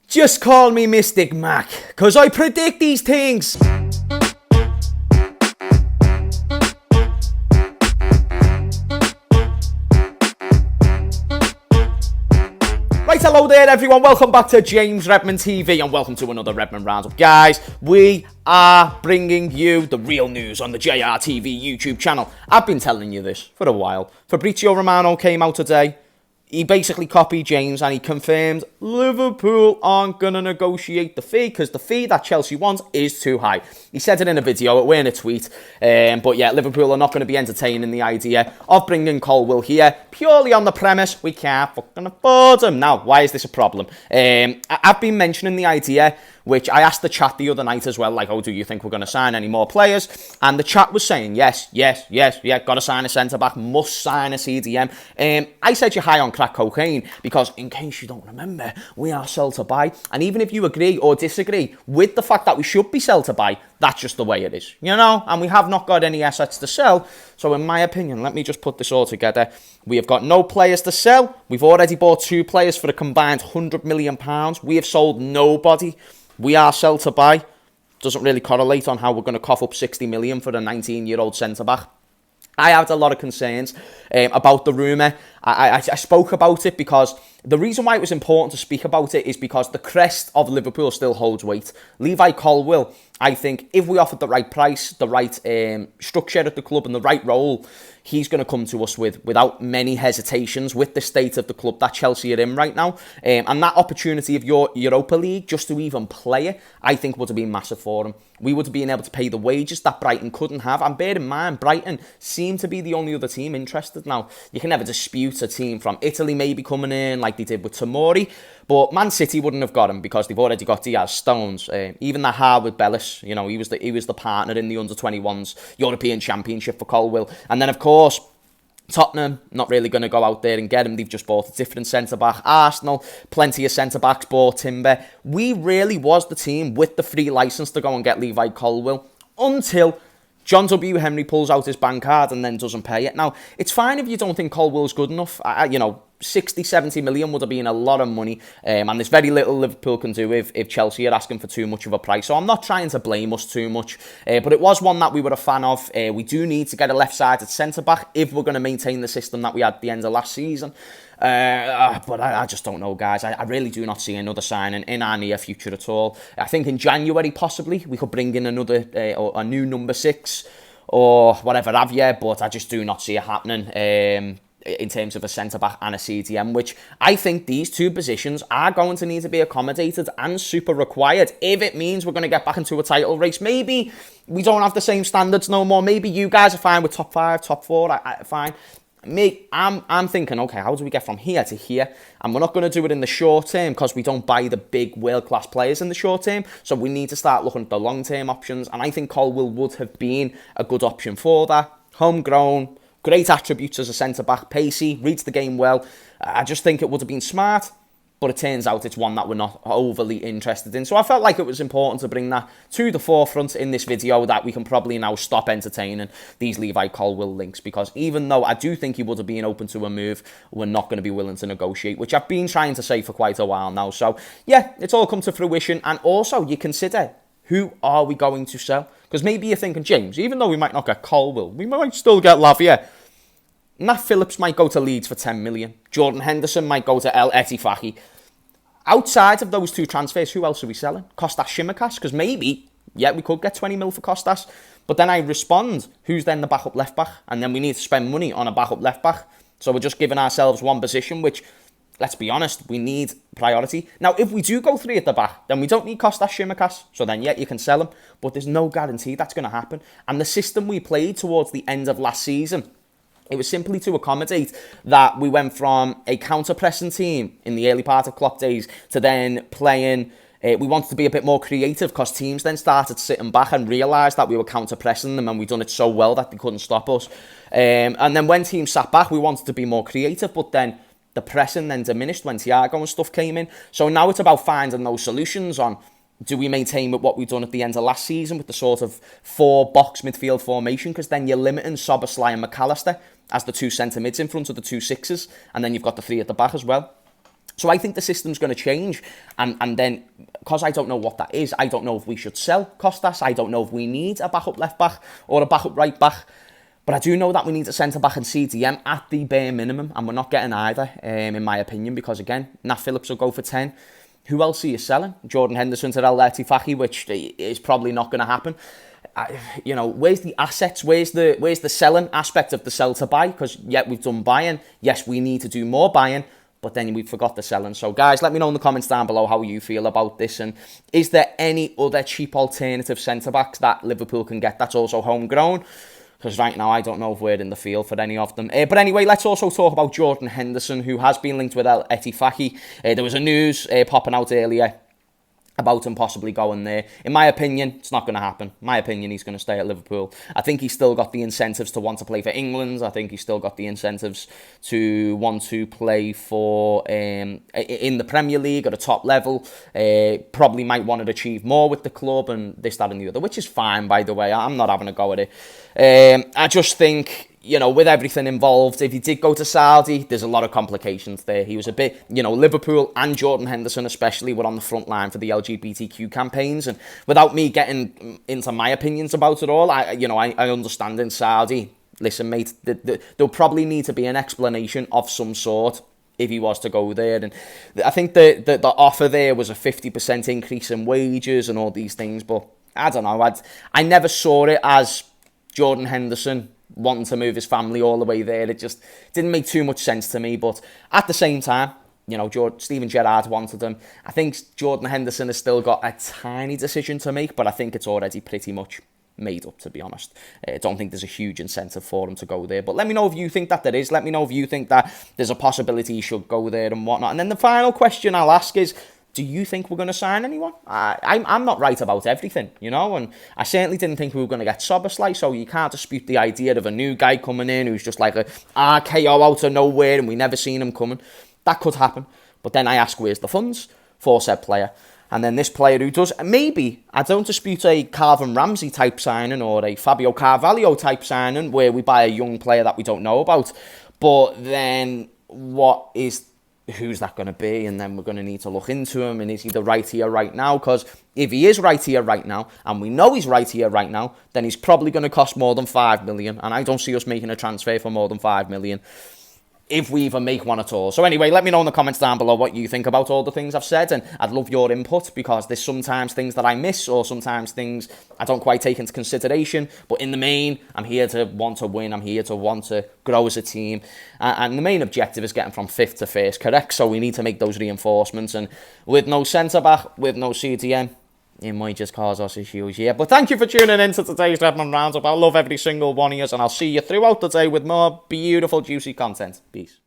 Just call me Mystic Mac, cause I predict these things. Right, hello there everyone, welcome back to James Redmond TV and welcome to another Redmond Roundup. Guys, we are bringing you the real news on the JRTV YouTube channel. I've been telling you this for a while. Fabrizio Romano came out today. He basically copied James and he confirmed Liverpool aren't going to negotiate the fee because the fee that Chelsea wants is too high. He said it in a video, it weren't a tweet. But yeah, Liverpool are not going to be entertaining the idea of bringing Colwill here purely on the premise we can't fucking afford him. Now, why is this a problem? I've been mentioning the idea, which I asked the chat the other night as well, like, oh, do you think we're going to sign any more players? And the chat was saying, yes, got to sign a centre-back, must sign a CDM. I said you're high on crack cocaine, because in case you don't remember, we are sell to buy. And even if you agree or disagree with the fact that we should be sell to buy, that's just the way it is, you know? And we have not got any assets to sell. So in my opinion, let me just put this all together. We have got no players to sell. We've already bought 2 players for a combined £100 million. We have sold nobody. We are sell to buy. Doesn't really correlate on how we're going to cough up 60 million for a 19-year-old centre-back. I had a lot of concerns about the rumour. I spoke about it because the reason why it was important to speak about it is because the crest of Liverpool still holds weight. Levi Colwill, I think, if we offered the right price, the right structure at the club and the right role, he's going to come to us without many hesitations with the state of the club that Chelsea are in right now. And that opportunity of your Europa League, just to even play it, I think would have been massive for him. We would have been able to pay the wages that Brighton couldn't have. And bear in mind, Brighton seem to be the only other team interested now. You can never dispute a team from Italy maybe coming in like they did with Tomori. But Man City wouldn't have got him because they've already got Diaz, Stones, even the Harwood Bellis. You know, he was the partner in the under-21s European Championship for Colwill. And then, of course, Tottenham, not really going to go out there and get him. They've just bought a different centre-back. Arsenal, plenty of centre-backs, bought Timber. We really was the team with the free licence to go and get Levi Colwill until John W. Henry pulls out his bank card and then doesn't pay it. Now, it's fine if you don't think Colwill's good enough. 60, 70 million would have been a lot of money. And there's very little Liverpool can do if Chelsea are asking for too much of a price. So I'm not trying to blame us too much. But it was one that we were a fan of. We do need to get a left-sided centre-back if we're going to maintain the system that we had at the end of last season. But I just don't know, guys. I really do not see another signing in our near future at all. I think in January, possibly, we could bring in a new number 6 or whatever have you, but I just do not see it happening. In terms of a centre-back and a CDM, which I think these 2 positions are going to need to be accommodated and super required if it means we're going to get back into a title race. Maybe we don't have the same standards no more. Maybe you guys are fine with top 5, top 4, fine. I'm thinking, okay, how do we get from here to here? And we're not going to do it in the short term because we don't buy the big world-class players in the short term. So we need to start looking at the long-term options. And I think Colwill would have been a good option for that. Homegrown, great attributes as a centre-back, pacey, reads the game well. I just think it would have been smart, but it turns out it's one that we're not overly interested in. So I felt like it was important to bring that to the forefront in this video, that we can probably now stop entertaining these Levi Colwill links, because even though I do think he would have been open to a move, we're not going to be willing to negotiate, which I've been trying to say for quite a while now. So yeah, it's all come to fruition. And also you consider, who are we going to sell? Because maybe you're thinking, James, even though we might not get Colwill, we might still get Lavia. Nat Phillips might go to Leeds for 10 million. Jordan Henderson might go to El Ettifaqui. Outside of those 2 transfers, who else are we selling? Kostas Tsimikas? Because maybe, yeah, we could get 20 mil for Kostas. But then I respond, who's then the backup left back? And then we need to spend money on a backup left back. So we're just giving ourselves one position, which, let's be honest, we need priority. Now, if we do go 3 at the back, then we don't need Kostas Tsimikas. So then, yeah, you can sell him. But there's no guarantee that's going to happen. And the system we played towards the end of last season, it was simply to accommodate that we went from a counter-pressing team in the early part of Klopp days to then playing. We wanted to be a bit more creative because teams then started sitting back and realised that we were counter-pressing them and we'd done it so well that they couldn't stop us. And then when teams sat back, we wanted to be more creative, but then the pressing then diminished when Thiago and stuff came in. So now it's about finding those solutions on, do we maintain with what we've done at the end of last season with the sort of 4-box midfield formation? Because then you're limiting Szoboszlai and McAllister as the 2 centre mids in front of the 2 6s, and then you've got the 3 at the back as well. So I think the system's going to change, and then, because I don't know what that is, I don't know if we should sell Costas, I don't know if we need a backup left-back or a backup right-back, but I do know that we need a centre-back and CDM at the bare minimum, and we're not getting either, in my opinion, because again, Nat Phillips will go for 10. Who else are you selling? Jordan Henderson to El Etifaki, which is probably not going to happen. Where's the assets? Where's the selling aspect of the sell to buy? Because we've done buying. Yes, we need to do more buying, but then we forgot the selling. So guys, let me know in the comments down below how you feel about this, and is there any other cheap alternative centre-backs that Liverpool can get that's also homegrown? Because right now I don't know if we're in the field for any of them. But anyway, let's also talk about Jordan Henderson, who has been linked with El Etifaki. There was a news popping out earlier about him possibly going there. In my opinion, it's not going to happen. In my opinion, he's going to stay at Liverpool. I think he's still got the incentives to want to play for England. I think he's still got the incentives to want to play for in the Premier League at a top level. Probably might want to achieve more with the club and this, that and the other, which is fine, by the way. I'm not having a go at it. I just think, with everything involved, if he did go to Saudi, there's a lot of complications there. He was a bit, Liverpool and Jordan Henderson especially were on the front line for the LGBTQ campaigns, and without me getting into my opinions about it all, I understand in Saudi, listen mate, there'll probably need to be an explanation of some sort if he was to go there. And I think the offer there was a 50% increase in wages and all these things, but I don't know, I never saw it as Jordan Henderson wanting to move his family all the way there. It just didn't make too much sense to me. But at the same time, Steven Gerrard wanted him. I think Jordan Henderson has still got a tiny decision to make, but I think it's already pretty much made up, to be honest. I don't think there's a huge incentive for him to go there. But let me know if you think that there is. Let me know if you think that there's a possibility he should go there and whatnot. And then the final question I'll ask is, do you think we're going to sign anyone? I'm not right about everything, and I certainly didn't think we were going to get Szoboszlai, so you can't dispute the idea of a new guy coming in who's just like a RKO out of nowhere and we never seen him coming. That could happen. But then I ask, where's the funds for said player? And then this player who does, maybe, I don't dispute a Calvin Ramsey type signing or a Fabio Carvalho type signing where we buy a young player that we don't know about. But then who's that going to be? And then we're going to need to look into him. And is he the right here right now? Because if he is right here right now, and we know he's right here right now, then he's probably going to cost more than 5 million. And I don't see us making a transfer for more than 5 million. If we even make one at all. So anyway, let me know in the comments down below what you think about all the things I've said, and I'd love your input, because there's sometimes things that I miss, or sometimes things I don't quite take into consideration, but in the main, I'm here to want to win, I'm here to want to grow as a team, and the main objective is getting from 5th to 1st, correct? So we need to make those reinforcements, and with no centre-back, with no CDM, it might just cause us issues, yeah. But thank you for tuning in to today's Redmond Roundup. I love every single one of you, and I'll see you throughout the day with more beautiful, juicy content. Peace.